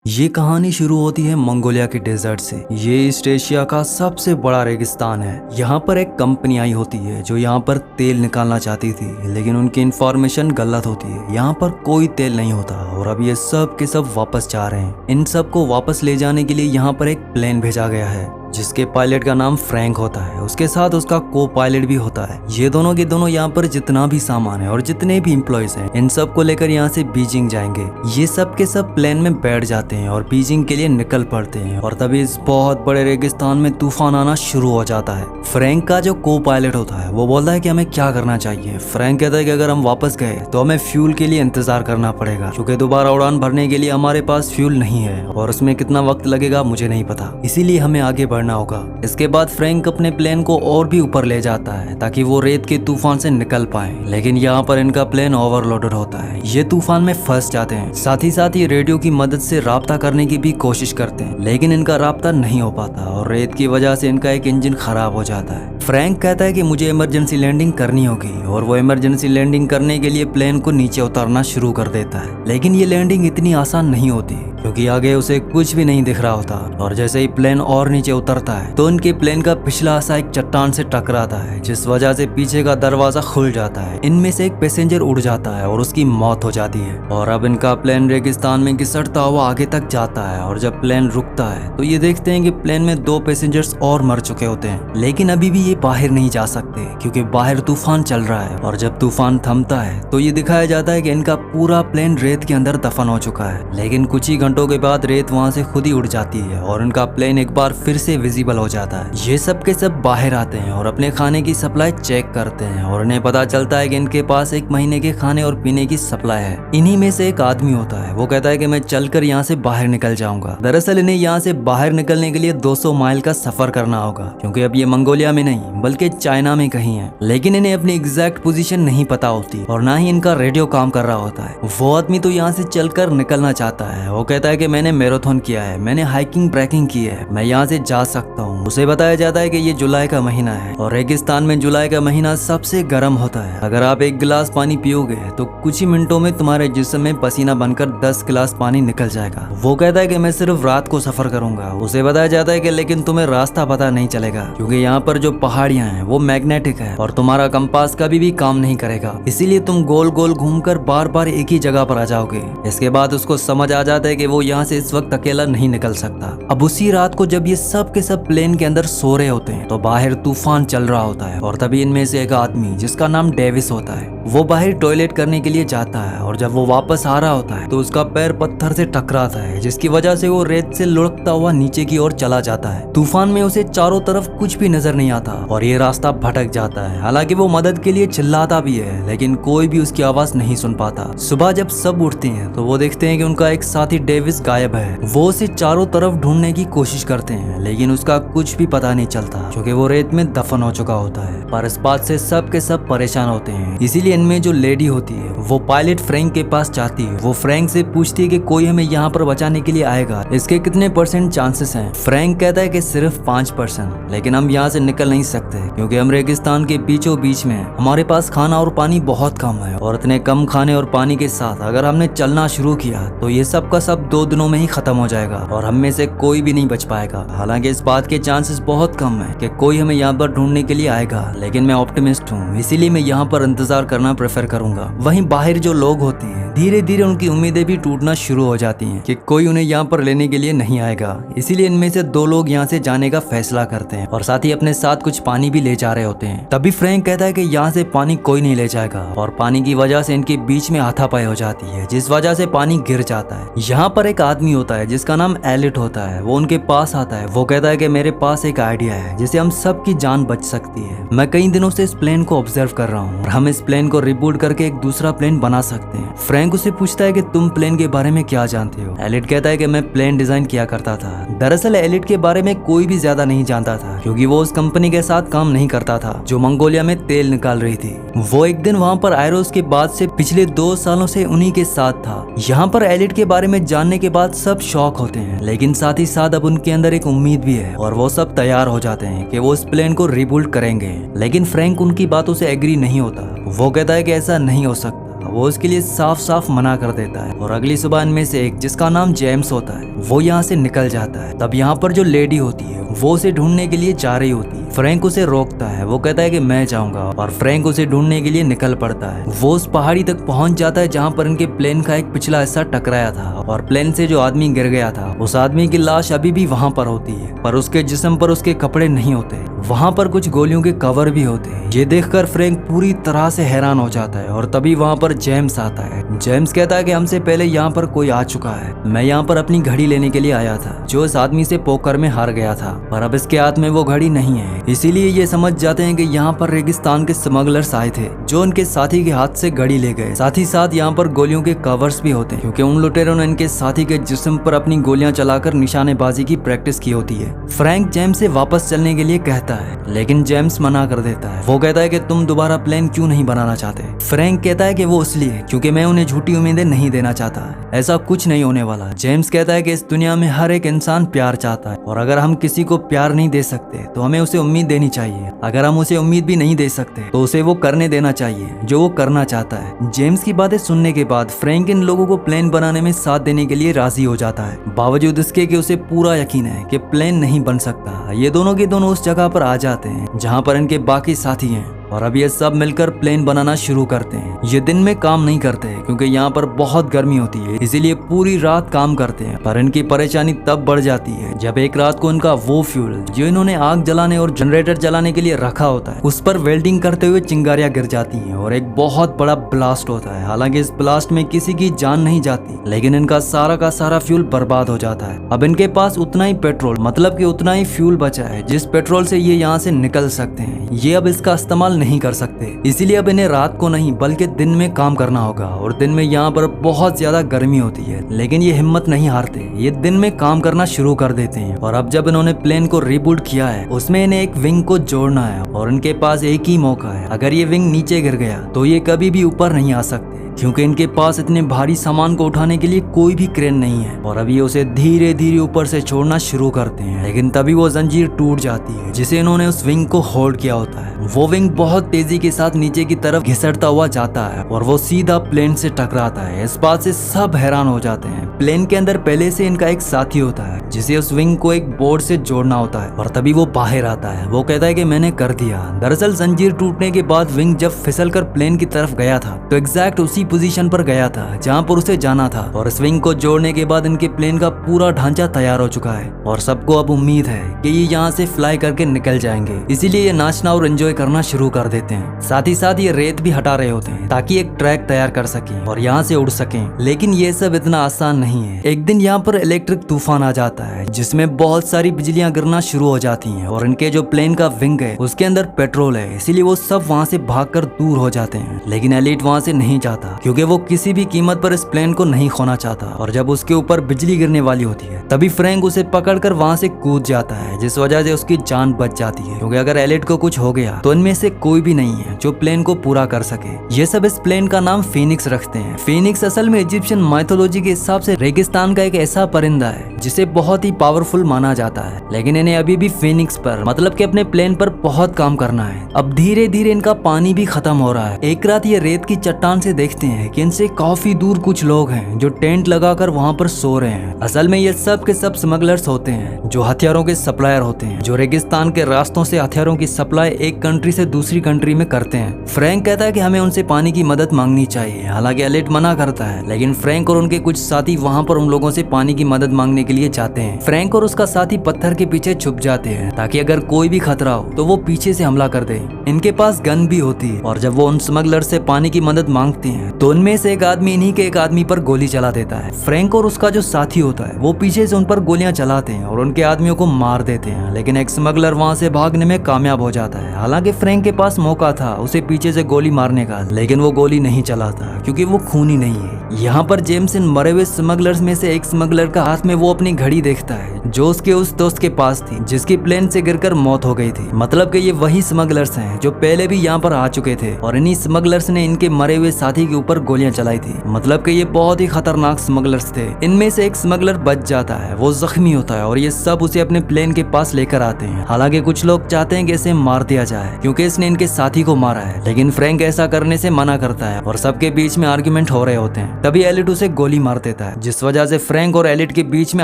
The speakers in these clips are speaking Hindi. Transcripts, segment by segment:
ये कहानी शुरू होती है मंगोलिया के डेजर्ट से। ये ईस्ट एशिया का सबसे बड़ा रेगिस्तान है। यहाँ पर एक कंपनी आई होती है जो यहाँ पर तेल निकालना चाहती थी, लेकिन उनकी इंफॉर्मेशन गलत होती है। यहाँ पर कोई तेल नहीं होता और अब ये सब के सब वापस जा रहे हैं। इन सब को वापस ले जाने के लिए यहाँ पर एक प्लेन भेजा गया है जिसके पायलट का नाम फ्रैंक होता है। उसके साथ उसका को पायलट भी होता है। ये दोनों के दोनों यहाँ पर जितना भी सामान है और जितने भी एम्प्लॉयज हैं, इन सब को लेकर यहाँ से बीजिंग जाएंगे। ये सब के सब प्लेन में बैठ जाते हैं और बीजिंग के लिए निकल पड़ते हैं। और तभी इस बहुत बड़े रेगिस्तान में तूफान आना शुरू हो जाता है। फ्रैंक का जो को पायलट होता है वो बोलता है कि हमें क्या करना चाहिए। फ्रैंक कहता है कि अगर हम वापस गए तो हमें फ्यूल के लिए इंतजार करना पड़ेगा, क्योंकि दोबारा उड़ान भरने के लिए हमारे पास फ्यूल नहीं है और उसमें कितना वक्त लगेगा मुझे नहीं पता, इसीलिए हमें आगे बढ़ना होगा। इसके बाद फ्रैंक अपने प्लेन को और भी ऊपर ले जाता है ताकि वो रेत के तूफान से निकल पाए, लेकिन यहाँ पर इनका प्लेन ओवरलोडेड होता है। ये तूफान में फंस जाते हैं। साथ ही साथ ये रेडियो की मदद से राब्ता करने की भी कोशिश करते हैं, लेकिन इनका राब्ता नहीं हो पाता और रेत की वजह से इनका एक इंजन खराब हो जाता है। फ्रैंक कहता है कि मुझे इमरजेंसी लैंडिंग करनी होगी और वो इमरजेंसी लैंडिंग करने के लिए प्लेन को नीचे उतारना शुरू कर देता है। लेकिन ये लैंडिंग इतनी आसान नहीं होती क्योंकि आगे उसे कुछ भी नहीं दिख रहा होता और जैसे ही प्लेन और नीचे उतरता है तो उनके प्लेन का पिछला हिस्सा एक चट्टान से टकराता है, जिस वजह से पीछे का दरवाजा खुल जाता है। इनमें से एक पैसेंजर उड़ जाता है और उसकी मौत हो जाती है। और अब इनका प्लेन रेगिस्तान में घिसटता हुआ आगे तक जाता है और जब प्लेन रुकता है तो ये देखते हैं कि प्लेन में 2 पैसेंजर्स और मर चुके होते हैं, लेकिन अभी भी ये बाहर नहीं जा सकते क्योंकि बाहर तूफान चल रहा है। और जब तूफान थमता है तो ये दिखाया जाता है कि इनका पूरा प्लेन रेत के अंदर दफन हो चुका है। लेकिन कुछ ही घंटों के बाद रेत वहां से खुद ही उड़ जाती है और उनका प्लेन एक बार फिर से विजिबल हो जाता है। ये सब के सब बाहर आते हैं और अपने खाने की सप्लाई चेक करते हैं और उन्हें पता चलता है कि इनके पास 1 महीने के खाने और पीने की सप्लाई है। इन्हीं में से एक आदमी होता है, वो कहता है कि मैं चलकर यहाँ से बाहर निकल जाऊंगा। दरअसल इन्हें यहाँ से बाहर निकलने के लिए 200 माइल का सफर करना होगा, क्योंकि अब ये मंगोलिया में नहीं बल्कि चाइना में कहीं है। लेकिन इन्हें अपनी एग्जैक्ट पोजीशन नहीं पता होती और ना ही इनका रेडियो काम कर रहा होता है। वो आदमी तो यहाँ से चलकर निकलना चाहता है। वो कहता है कि मैंने मैराथन किया है, मैंने हाइकिंग ट्रैकिंग की है, मैं यहाँ से जा सकता हूँ। उसे बताया जाता है कि ये जुलाई का महीना है और रेगिस्तान में जुलाई का महीना सबसे गर्म होता है। अगर आप 1 गिलास पानी पियोगे तो कुछ ही मिनटों में तुम्हारे जिस्म में पसीना बनकर 10 गिलास पानी निकल जाएगा। वो कहता है कि मैं सिर्फ रात को सफर करूंगा। उसे बताया जाता है कि लेकिन तुम्हें रास्ता पता नहीं चलेगा, क्योंकि यहाँ पर जो पहाड़ियाँ हैं वो मैग्नेटिक है और तुम्हारा कंपास कभी भी काम नहीं करेगा, इसीलिए तुम गोल गोल घूमकर बार बार एक ही जगह पर आ जाओगे। इसके बाद उसको समझ आ जाता है कि वो यहाँ से इस वक्त अकेला नहीं निकल सकता। अब उसी रात को जब ये सब के सब प्लेन के अंदर सो रहे होते हैं तो बाहर तूफान चल रहा होता है और तभी इनमें से एक आदमी जिसका नाम डेविस होता है वो बाहर टॉयलेट करने के लिए जाता है और जब वो वापस आ रहा होता है तो उसका पैर पत्थर से टकराता है, जिसकी वजह से वो रेत से लुढ़कता हुआ नीचे की ओर चला जाता है। तूफान में उसे चारों तरफ कुछ भी नजर नहीं आता और ये रास्ता भटक जाता है। हालांकि वो मदद के लिए चिल्लाता भी है, लेकिन कोई भी उसकी आवाज नहीं सुन पाता। सुबह जब सब उठते हैं तो वो देखते हैं कि उनका एक साथी डेविस गायब है। वो उसे चारों तरफ ढूंढने की कोशिश करते हैं, लेकिन उसका कुछ भी पता नहीं चलता क्योंकि वो रेत में दफन हो चुका होता है। पर इस बात से सब के सब परेशान होते हैं। इसीलिए इनमें जो लेडी होती है वो पायलट फ्रैंक के पास जाती है। वो फ्रैंक से पूछती है कि कोई हमें यहाँ पर बचाने के लिए आएगा, इसके कितने % चांसेस हैं। फ्रैंक कहता है कि सिर्फ 5%, लेकिन हम यहाँ से निकल नहीं सकते क्योंकि हम रेगिस्तान के बीचों बीच में हैं। हमारे पास खाना और पानी बहुत कम है और इतने कम खाने और पानी के साथ अगर हमने चलना शुरू किया तो ये सब का सब 2 दिनों में ही खत्म हो जाएगा और हम में से कोई भी नहीं बच पाएगा। हालांकि इस बात के चांसेस बहुत कम है कि कोई हमें यहाँ पर ढूंढने के लिए आएगा, लेकिन मैं ऑप्टिमिस्ट हूँ, इसीलिए मैं यहाँ पर इंतजार करना प्रेफर करूंगा। वहीं बाहर जो लोग होते हैं धीरे धीरे उनकी उम्मीदें भी टूटना शुरू हो जाती हैं कि कोई उन्हें यहाँ पर लेने के लिए नहीं आएगा। इसीलिए इनमें से 2 लोग यहाँ से जाने का फैसला करते हैं और साथ ही अपने साथ कुछ पानी भी ले जा रहे होते हैं। तभी फ्रैंक कहता है कि यहाँ से पानी कोई नहीं ले जाएगा और पानी की वजह से इनके बीच में हाथापाई हो जाती है, जिस वजह से पानी गिर जाता है। यहाँ पर एक आदमी होता है जिसका नाम एलिट होता है। वो उनके पास आता है। वो कहता है कि मेरे पास एक आइडिया है जिससे हम सबकी जान बच सकती है। मैं कई दिनों से इस प्लेन को ऑब्जर्व कर रहा हूँ और हम इस प्लेन को रिबूट करके एक दूसरा प्लेन बना सकते हैं। फ्रैंक उसे पूछता है कि तुम प्लेन के बारे में क्या जानते हो। एलिट कहता है कि मैं प्लेन डिजाइन किया करता था। दरअसल एलिट के बारे में कोई भी ज्यादा नहीं जानता था क्योंकि वो उस कंपनी के साथ काम नहीं करता था जो मंगोलिया में तेल निकाल रही थी। वो एक दिन वहाँ पर आयरोस के बाद से पिछले 2 सालों से उन्हीं के साथ था। यहाँ पर एलिट के बारे में जानने के बाद सब शॉक होते हैं, लेकिन साथ ही साथ अब उनके अंदर एक उम्मीद भी है और वो सब तैयार हो जाते हैं कि वो इस प्लेन को रिबिल्ड करेंगे। लेकिन फ्रैंक उनकी बातों से एग्री नहीं होता। वो कहता है कि ऐसा नहीं हो सकता। वो उसके लिए साफ साफ मना कर देता है और अगली सुबह इनमें से एक, जिसका नाम जेम्स होता है, वो यहाँ से निकल जाता है। तब यहाँ पर जो लेडी होती है वो उसे ढूंढने के लिए जा रही होती है। फ्रैंक उसे रोकता है, वो कहता है कि मैं जाऊंगा, और फ्रैंक उसे ढूंढने के लिए निकल पड़ता है। वो उस पहाड़ी तक पहुंच जाता है जहाँ पर इनके प्लेन का एक पिछला हिस्सा टकराया था, और प्लेन से जो आदमी गिर गया था उस आदमी की लाश अभी भी वहाँ पर होती है, पर उसके जिस्म पर उसके कपड़े नहीं होते। वहाँ पर कुछ गोलियों के कवर भी होते हैं। ये देखकर फ्रैंक पूरी तरह से हैरान हो जाता है, और तभी वहाँ पर जेम्स आता है। जेम्स कहता है कि हमसे पहले यहाँ पर कोई आ चुका है, मैं यहाँ पर अपनी घड़ी लेने के लिए आया था जो इस आदमी से पोकर में हार गया था, पर अब इसके हाथ में वो घड़ी नहीं है। इसीलिए ये समझ जाते हैं कि यहाँ पर रेगिस्तान के स्मगलर्स आए थे जो उनके साथी के हाथ से घड़ी ले गए। साथ ही साथ यहाँ पर गोलियों के कवर्स भी होते हैं, क्योंकि उन लुटेरों ने इनके साथी के जिस्म पर अपनी गोलियां चलाकर निशानेबाजी की प्रैक्टिस की होती है। फ्रैंक जेम्स से वापस चलने के लिए कहता है, लेकिन जेम्स मना कर देता है। वो कहता है कि तुम दोबारा प्लान क्यों नहीं बनाना चाहते। फ्रैंक कहता है कि वो इसलिए क्योंकि मैं उन्हें झूठी उम्मीदें नहीं देना चाहता, ऐसा कुछ नहीं होने वाला। जेम्स कहता है कि इस दुनिया में हर एक इंसान प्यार चाहता है, और अगर हम किसी को प्यार नहीं दे सकते तो हमें उसे उम्मीद देनी चाहिए। अगर हम उसे उम्मीद भी नहीं दे सकते तो उसे वो करने देना चाहिए जो वो करना चाहता है। जेम्स की बातें सुनने के बाद फ्रैंक इन लोगों को प्लान बनाने में साथ देने के लिए राजी हो जाता है, बावजूद इसके कि उसे पूरा यकीन है कि प्लान नहीं बन सकता। ये दोनों के दोनों उस जगह पर आ जाते हैं जहाँ पर इनके बाकी साथी हैं, और अब ये सब मिलकर प्लेन बनाना शुरू करते हैं। ये दिन में काम नहीं करते क्योंकि यहाँ पर बहुत गर्मी होती है, इसीलिए पूरी रात काम करते हैं। पर इनकी परेशानी तब बढ़ जाती है जब एक रात को इनका वो फ्यूल जो इन्होंने आग जलाने और जनरेटर जलाने के लिए रखा होता है उस पर वेल्डिंग करते हुए चिंगारियां गिर जाती हैं और एक बहुत बड़ा ब्लास्ट होता है। हालांकि इस ब्लास्ट में किसी की जान नहीं जाती, लेकिन इनका सारा का सारा फ्यूल बर्बाद हो जाता है। अब इनके पास उतना ही पेट्रोल, मतलब कि उतना ही फ्यूल बचा है जिस पेट्रोल से ये यहाँ से निकल सकते हैं। ये अब इसका इस्तेमाल नहीं कर सकते, इसीलिए अब इन्हें रात को नहीं बल्कि दिन में काम करना होगा। और दिन में यहाँ पर बहुत ज्यादा गर्मी होती है, लेकिन ये हिम्मत नहीं हारते, ये दिन में काम करना शुरू कर देते हैं। और अब जब इन्होंने प्लेन को रिबूट किया है उसमें इन्हें एक विंग को जोड़ना है, और इनके पास एक ही मौका है। अगर ये विंग नीचे गिर गया तो ये कभी भी ऊपर नहीं आ सकते, क्योंकि इनके पास इतने भारी सामान को उठाने के लिए कोई भी क्रेन नहीं है। और अब ये उसे धीरे धीरे ऊपर से छोड़ना शुरू करते हैं, लेकिन तभी वो जंजीर टूट जाती है जिसे इन्होंने उस विंग को होल्ड किया होता है। वो विंग बहुत तेजी के साथ नीचे की तरफ घिसटता हुआ जाता है और वो सीधा प्लेन से टकराता है। इस बात से सब हैरान हो जाते हैं। प्लेन के अंदर पहले से इनका एक साथी होता है जिसे उस विंग को एक बोर्ड से जोड़ना होता है, और तभी वो बाहर आता है। वो कहता है कि मैंने कर दिया। दरअसल जंजीर टूटने के बाद विंग जब फिसल कर प्लेन की तरफ गया था तो एग्जैक्ट उसी पोजीशन पर गया था जहां पर उसे जाना था, और इस विंग को जोड़ने के बाद इनके प्लेन का पूरा ढांचा तैयार हो चुका है। और सबको अब उम्मीद है कि ये यहाँ से फ्लाई करके निकल जाएंगे, इसीलिए ये नाचना और एंजॉय करना शुरू कर देते हैं। साथ ही साथ ये रेत भी हटा रहे होते हैं ताकि एक ट्रैक तैयार कर सकें और यहाँ से उड़ सकें। लेकिन ये सब इतना आसान नहीं है। एक दिन यहाँ पर इलेक्ट्रिक तूफान आ जाता है जिसमें बहुत सारी बिजलियां गिरना शुरू हो जाती हैं, और इनके जो प्लेन का विंग है उसके अंदर पेट्रोल है, इसीलिए वो सब वहाँ से भागकर दूर हो जाते हैं। लेकिन एलिट वहाँ से नहीं जाता क्योंकि वो किसी भी कीमत पर इस प्लेन को नहीं खोना चाहता। और जब उसके ऊपर बिजली गिरने वाली होती है तभी फ्रैंक उसे पकड़कर वहाँ से कूद जाता है, जिस वजह से उसकी जान बच जाती है, क्योंकि अगर एलिट को कुछ हो गया तो इनमें से कोई भी नहीं है जो प्लेन को पूरा कर सके। ये सब इस प्लेन का नाम फीनिक्स रखते हैं। फीनिक्स असल में इजिप्शियन माइथोलॉजी के हिसाब से रेगिस्तान का एक ऐसा परिंदा है जिसे बहुत ही पावरफुल माना जाता है, लेकिन इन्हें अभी भी फीनिक्स पर, मतलब कि अपने प्लेन पर बहुत काम करना है। अब धीरे धीरे इनका पानी भी खत्म हो रहा है। एक रात ये रेत की चट्टान से देखते हैं कि इनसे काफी दूर कुछ लोग हैं जो टेंट लगाकर वहाँ पर सो रहे हैं। असल में ये सब के सब स्मगलर्स होते हैं जो हथियारों के सप्लायर होते हैं, जो रेगिस्तान के रास्तों से हथियारों की सप्लाई एक कंट्री से दूसरी कंट्री में करते हैं। फ्रैंक कहता है कि हमें उनसे पानी की मदद मांगनी चाहिए, हालांकि एलिट मना करता है, लेकिन फ्रैंक और उनके कुछ साथी वहाँ पर उन लोगों से पानी की मदद मांगने के लिए जाते हैं। फ्रैंक और उसका साथी पत्थर के पीछे छुप जाते हैं ताकि अगर कोई भी खतरा हो तो वो पीछे से हमला कर दे। इनके पास गन भी होती है, और जब वो उन स्मगलर से पानी की मदद मांगते हैं तो उनमें से एक आदमी इन्हीं के एक आदमी पर गोली चला देता है। फ्रैंक और उसका जो साथी होता है वो पीछे से उन पर गोलियां चलाते हैं और उनके आदमियों को मार देते हैं, लेकिन एक स्मगलर वहां से भागने में कामयाब हो जाता है। हालांकि फ्रैंक के पास मौका था उसे पीछे से गोली मारने का, लेकिन वो गोली नहीं चलाता क्योंकि वो खूनी नहीं है। यहाँ पर जेम्स इन मरे हुए स्मगलर्स में से एक स्मगलर का हाथ में वो अपनी घड़ी देखता है जो उसके उस दोस्त के पास थी जिसकी प्लेन से गिरकर मौत हो गई थी। मतलब कि ये वही स्मगलर्स हैं जो पहले भी यहाँ पर आ चुके थे और इन्हीं स्मगलर्स ने इनके मरे हुए साथी के ऊपर गोलियां चलाई थी। मतलब कि ये बहुत ही खतरनाक स्मगलर्स थे। इनमें से एक स्मगलर बच जाता है, वो जख्मी होता है और ये सब उसे अपने प्लेन के पास लेकर आते हैं। हालांकि कुछ लोग चाहते हैं कि इसे मार दिया जाए क्योंकि इसने इनके साथी को मारा है, लेकिन फ्रैंक ऐसा करने से मना करता है और सबके बीच में आर्ग्यूमेंट हो रहे होते हैं। तभी एलिट उसे गोली मार देता है जिस वजह से फ्रैंक और एलिट के बीच में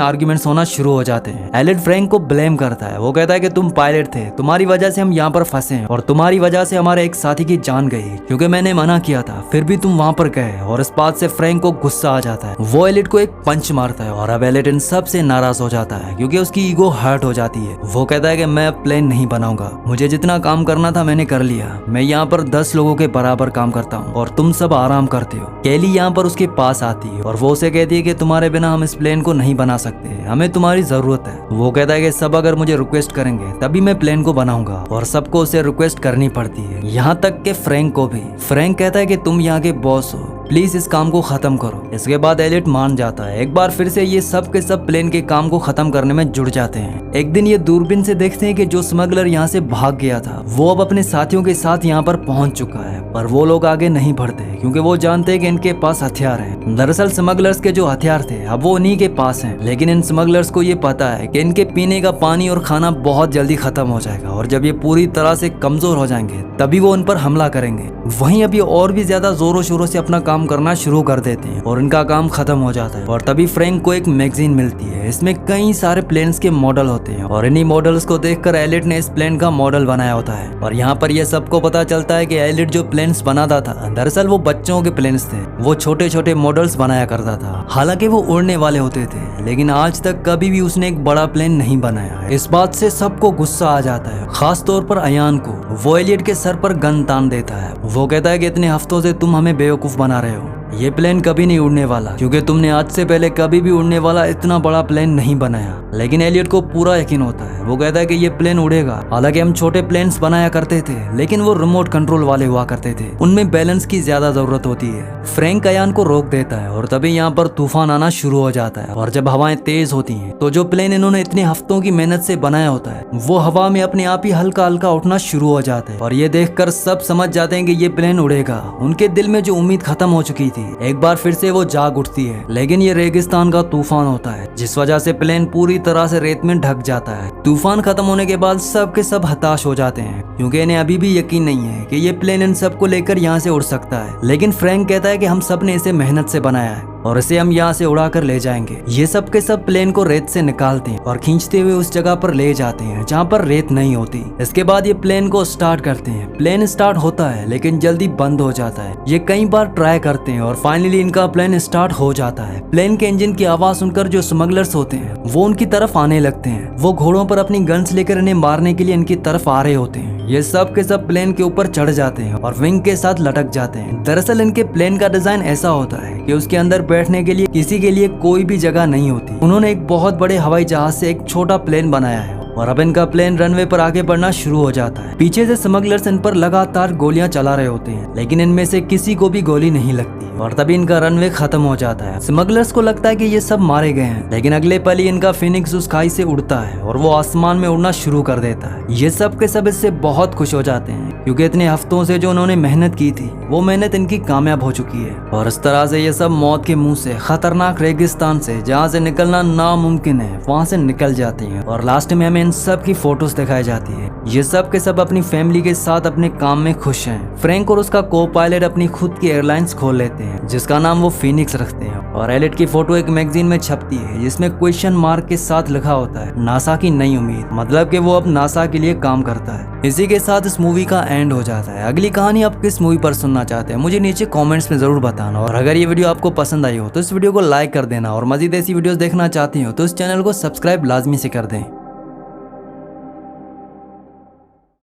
आर्ग्यूमेंट्स होना शुरू हो जाते हैं। एलिट फ्रैंक को ब्लेम करता है, वो कहता है कि तुम पायलट थे, तुम्हारी वजह से हम यहाँ पर फंसे हैं और तुम्हारी वजह से हमारे एक साथी की जान गई क्योंकि मैंने मना किया था, फिर भी तुम वहाँ पर गए। और इस बात से फ्रैंक को गुस्सा आ जाता है, वो एलिट को एक पंच मारता है और अब एलिट इन सब से नाराज हो जाता है क्योंकि उसकी ईगो हर्ट हो जाती है। वो कहता है कि मैं अब प्लेन नहीं बनाऊंगा, मुझे जितना काम करना था मैंने कर लिया, मैं यहाँ पर 10 लोगों के बराबर काम करता हूँ और तुम सब आराम करते हो। केली यहाँ पर उसके पास आती है और वो उसे कहती है कि तुम्हारे बिना हम इस प्लेन को नहीं बना सकते, हमें तुम्हारी जरूरत है। वो कहता है कि सब अगर मुझे रिक्वेस्ट करेंगे तभी मैं प्लेन को बनाऊंगा और सबको उसे रिक्वेस्ट करनी पड़ती है, यहाँ तक के फ्रैंक को भी। फ्रैंक कहता है कि तुम यहाँ के बॉस हो, प्लीज इस काम को खत्म करो। इसके बाद एलिट मान जाता है। एक बार फिर से ये सब के सब प्लेन के काम को खत्म करने में जुड़ जाते हैं। एक दिन ये दूरबीन से देखते हैं कि जो स्मगलर यहाँ से भाग गया था वो अब अपने साथियों के साथ यहाँ पर पहुंच चुका है, पर वो लोग आगे नहीं बढ़ते क्योंकि वो जानते हैं कि इनके पास हथियार है। दरअसल स्मगलर्स के जो हथियार थे अब वो उन्हीं के पास हैं, लेकिन इन स्मगलर्स को ये पता है कि इनके पीने का पानी और खाना बहुत जल्दी खत्म हो जाएगा और जब ये पूरी तरह से कमजोर हो जाएंगे तभी वो उन पर हमला करेंगे। वहीं अब ये और भी ज्यादा जोरों शोरों से अपना काम करना शुरू कर देते हैं और इनका काम खत्म हो जाता है। और तभी फ्रैंक को एक मैगजीन मिलती है, इसमें कई सारे प्लेन्स के मॉडल होते हैं और इन्हीं मॉडल्स को देखकर एलिट ने इस प्लेन का मॉडल बनाया होता है। और यहाँ पर यह सबको पता चलता है कि एलिट जो प्लेन्स बनाता था दरअसल वो बच्चों के प्लेन्स थे, वो छोटे छोटे मॉडल्स बनाया करता था। हालांकि वो उड़ने वाले होते थे, लेकिन आज तक कभी भी उसने एक बड़ा प्लेन नहीं बनाया। इस बात से सबको गुस्सा आ जाता है, खास तौर पर अयान को। वो एलिट के सर पर गन तान देता है। वो कहता है कि इतने हफ्तों से तुम हमें बेवकूफ बना रहे हो, ये प्लेन कभी नहीं उड़ने वाला क्योंकि तुमने आज से पहले कभी भी उड़ने वाला इतना बड़ा प्लेन नहीं बनाया। लेकिन एलियट को पूरा यकीन होता है, वो कहता है कि ये प्लेन उड़ेगा। हालांकि हम छोटे प्लेन्स बनाया करते थे लेकिन वो रिमोट कंट्रोल वाले हुआ करते थे, उनमें बैलेंस की ज्यादा जरूरत होती है। फ्रैंक अयान को रोक देता है और तभी यहाँ पर तूफान आना शुरू हो जाता है और जब हवाएं तेज होती हैं तो जो प्लेन इन्होंने इतने हफ्तों की मेहनत से बनाया होता है वो हवा में अपने आप ही हल्का हल्का उठना शुरू हो जाता है। और ये देखकर सब समझ जाते हैं कि ये प्लेन उड़ेगा। उनके दिल में जो उम्मीद खत्म हो चुकी थी एक बार फिर से वो जाग उठती है, लेकिन ये रेगिस्तान का तूफान होता है जिस वजह से प्लेन पूरी तरह से रेत में ढक जाता है। तूफान खत्म होने के बाद सब के सब हताश हो जाते हैं क्योंकि इन्हें अभी भी यकीन नहीं है कि ये प्लेन इन सबको लेकर यहाँ से उड़ सकता है। लेकिन फ्रैंक कहता है कि हम सब ने इसे मेहनत से बनाया है और इसे हम यहाँ से उड़ा कर ले जाएंगे। ये सब के सब प्लेन को रेत से निकालते हैं और खींचते हुए उस जगह पर ले जाते हैं जहाँ पर रेत नहीं होती। इसके बाद ये प्लेन को स्टार्ट करते हैं। प्लेन स्टार्ट होता है लेकिन जल्दी बंद हो जाता है। ये कई बार ट्राई करते हैं और फाइनली इनका प्लेन स्टार्ट हो जाता है। प्लेन के इंजन की आवाज सुनकर जो स्मगलर्स होते हैं वो उनकी तरफ आने लगते हैं। वो घोड़ों पर अपनी गन्स लेकर इन्हें मारने के लिए इनकी तरफ आ रहे होते हैं। ये सब के सब प्लेन के ऊपर चढ़ जाते हैं और विंग के साथ लटक जाते हैं। दरअसल इनके प्लेन का डिजाइन ऐसा होता है कि उसके अंदर बैठने के लिए किसी के लिए कोई भी जगह नहीं होती। उन्होंने एक बहुत बड़े हवाई जहाज से एक छोटा प्लेन बनाया है और अब इनका प्लेन रनवे पर आगे बढ़ना शुरू हो जाता है। पीछे से स्मगलर्स इन पर लगातार गोलियां चला रहे होते हैं लेकिन इनमें से किसी को भी गोली नहीं लगती और तभी इनका रनवे खत्म हो जाता है। स्मगलर्स को लगता है कि ये सब मारे गए हैं, लेकिन अगले पल ही इनका फिनिक्स उस खाई से उड़ता है और वो आसमान में उड़ना शुरू कर देता है। ये सब के सब इससे बहुत खुश हो जाते हैं क्योंकि इतने हफ्तों से जो उन्होंने मेहनत की थी वो मेहनत इनकी कामयाब हो चुकी है। और इस तरह से ये सब मौत के मुंह से, खतरनाक रेगिस्तान से जहाँ से निकलना नामुमकिन है वहाँ से निकल जाते हैं और लास्ट में हमें इन सब की फोटोज दिखाई जाती है। ये सब के सब अपनी फैमिली के साथ अपने काम में खुश हैं। फ्रैंक और उसका को पायलट अपनी खुद की एयरलाइंस खोल लेते हैं जिसका नाम वो फीनिक्स रखते हैं और एलिट की फोटो एक मैगजीन में छपती है जिसमें क्वेश्चन मार्क के साथ लिखा होता है नासा की नई उम्मीद, मतलब कि वो अब नासा के लिए काम करता है। इसी के साथ इस मूवी का एंड हो जाता है। अगली कहानी आप किस मूवी पर सुनना चाहते हैं मुझे नीचे कमेंट्स में जरूर बताना और अगर ये वीडियो आपको पसंद आई हो तो इस वीडियो को लाइक कर देना और मजीद ऐसी वीडियोस देखना चाहती हो तो इस चैनल को सब्सक्राइब लाजमी से कर दें।